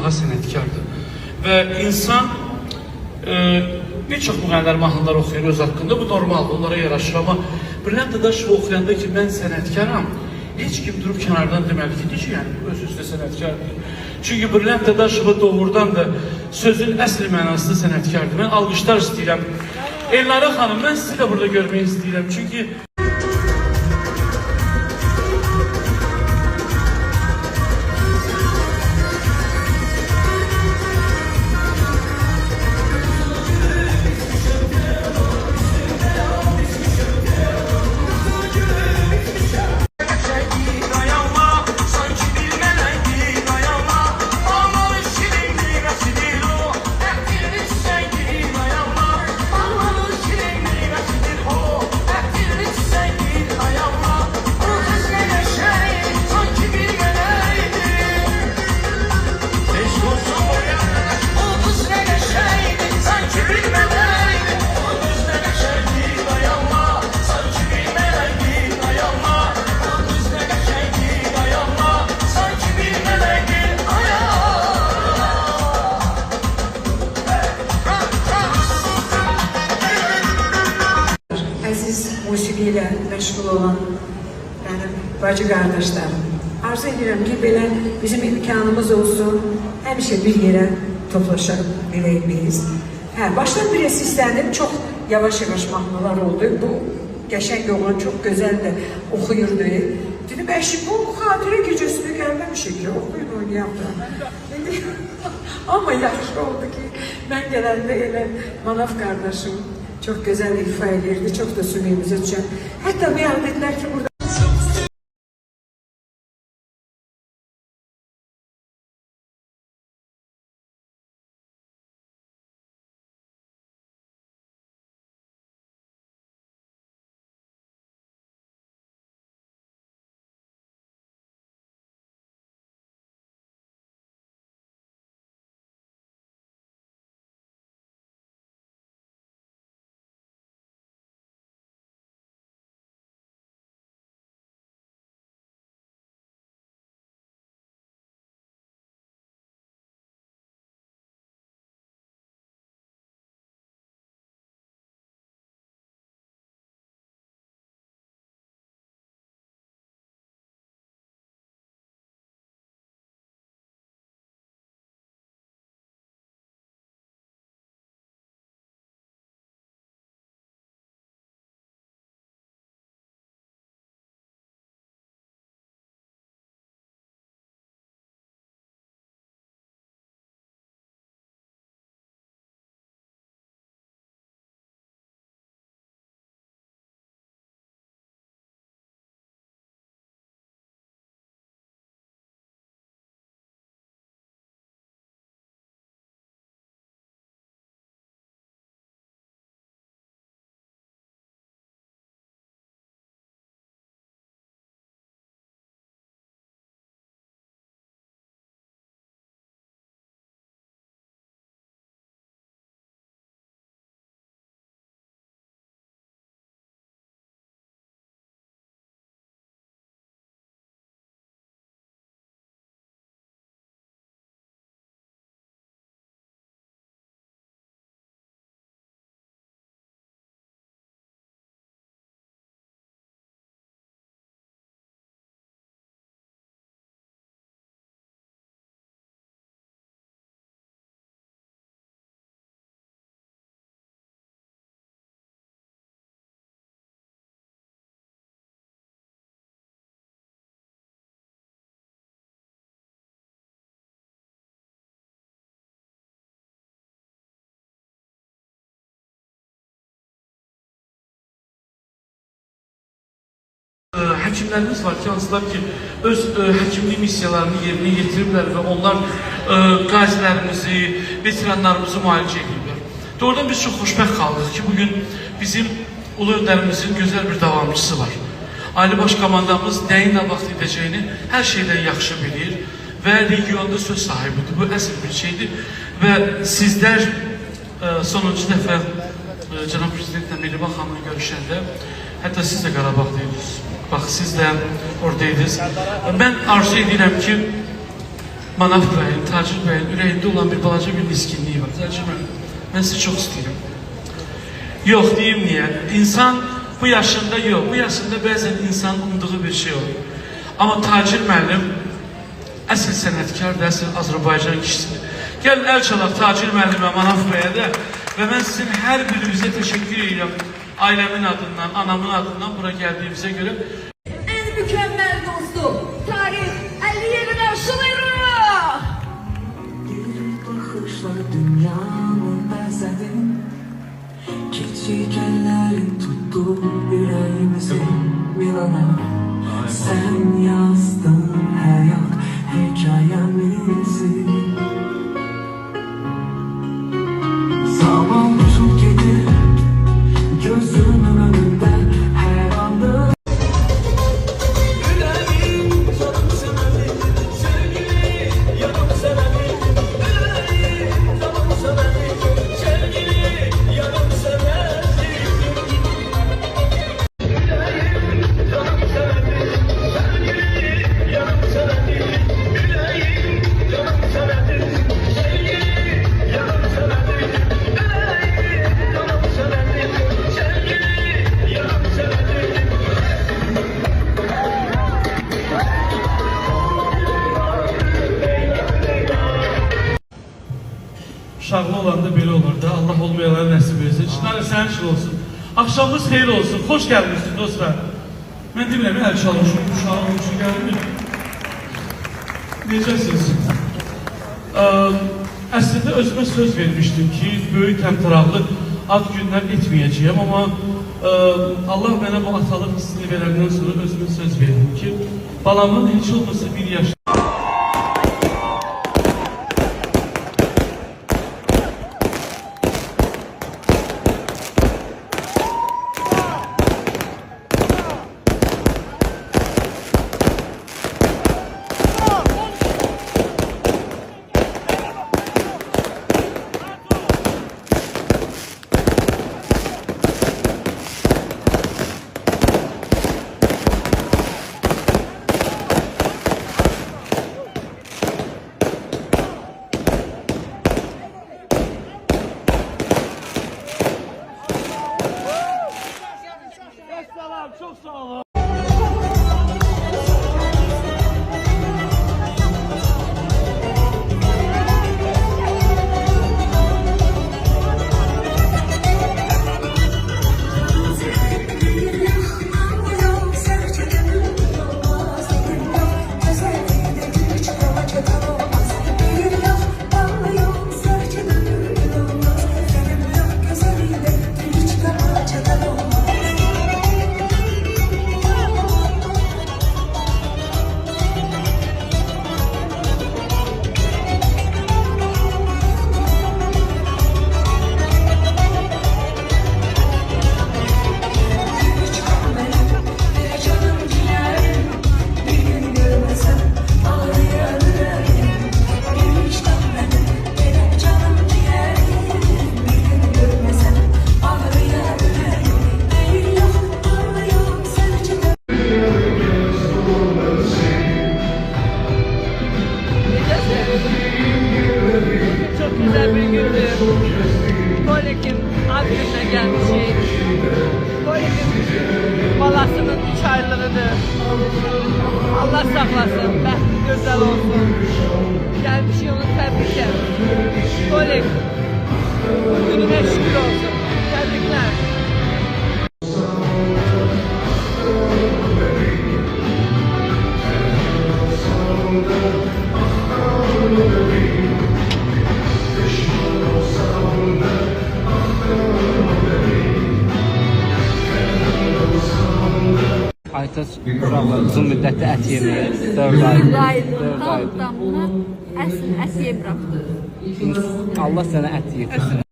daha sənətkardır. Və insan bir çox müğənniler mahnılar oxuyur öz haqqında, bu normaldır, onlara yaraşır. Amma Brilliant Dadaşovu oxuyanda ki, mən sənətkaram, heç kim durub kənardan deməli ki, necə yəni öz-özünə sənətkardır. Çünki Brilliant Dadaşova doğrudan da sözün əsl mənasında sənətkardır. Mən alqışlar istəyirəm. Elnara xanım, mən sizi də burada görmək istəyirəm. Çünki musiqiyle məşğul olan mənim bacı qardaşlarım. Arzu edirəm ki, belə bizim imkanımız olsun, həmişə bir yerə toplaşaq bilək biz. Başdan bir səsləndim, çox yavaş-yavaş mahnılar oldu. Bu qəşəng oğlan çox gözəl də oxuyurdu. Dedim, bu xatirə gecəsində gəlməmişik ki, oxuyun, oynayaq da. Amma yaxşı oldu ki, mən gələndə elə Manav qardaşım çok güzel ifa edirdi, çok da sümüğümüze düşen. Hatta bir an dediler ki burada həkimlərimiz var ki, hansılar ki, öz həkimlik missiyalarını yerinə yetiriblər və onlar qazilərimizi, veteranlarımızı müalicə edirlər. Doğrudan biz çox xoşbəxt qaldıq ki, bugün bizim ulu öndərimizin gözəl bir davamçısı var. Ali Baş Komandamız nəyin nə vaxt edəcəyini hər şeydən yaxşı bilir və regionda söz sahibidir. Bu əsl bir şeydir və sizlər sonuncu dəfə Cənab Prezidentlə Mehriban xanımla görüşəndə, hətta siz də Qarabağdaydınız. Bax, siz də oradaydınız. Mən arzu edirəm ki, Manaf bəyin, Tacir bəyin ürəyində olan bir balaca bir miskinliyi var. Tacir bəy, mən sizi çox istəyirəm. Yox, deyim niyə? İnsan bu yaşında yox, bu yaşında bəzən insanın umduğu bir şey olur. Amma Tacir müəllim əsl sənətkardır, əsl Azərbaycan kişisidir. Gəlin əl çalaq Tacir müəllimə, Manaf bəyə də və mən sizin hər birinizə təşəkkür edirəm. Ailəmin adından, anamın adından bura gəldiyimizə görə. En mükemmel dostum. Tarih 57'den aşılıyor. Bir bakışla dünyamı benzedim. Küçük ellerin tuttu yüreğimizi Milana. Sen yazdın hayat hikayemizi. Zaman uçup gelir gözümün önünde her anda. Yüreğim canım severim, sevgili yanım severim. Yüreğim canım severim, sevgili yanım severim. Yüreğim canım severim, sevgili yanım severim. Yüreğim canım severim, sevgili yanım severim. Yüreğim canım severim, sevgili yanım severim. Uşaqlı olanda belə olur da, Allah olmayanlara nəsib etsin. Çınarı sənin için olsun. Akşamınız xeyir olsun, xoş gəlmişsiniz dostlar. Mən demirəm, əl çalışım, uşağın uçu gəlmir. Necəsiniz? Əslində özümə söz vermişdim ki, böyük təmtəraqlı ad günlər etməyəcəyəm, amma Allah mənə bu atalıq hissini verəndən sonra özümə söz verdim ki, balamın heç olmasa bir yaş çok sağ olun. Çok güzel bir gündü. Kolek'in ad gününe gelmişik. Kolek'in balasının 3 aylığıdır. Allah saklasın, bəxti gözəl olsun. Gelmişik onu tebrik et. Kolek, gününe şükür olsun. Tebrikler. Aytaç uşaqlar uzun müddətli ət yeməyə 4 ay. 4 aydır. Damını əsl əsiyə buraxdı. Allah sənə ət yetirsin.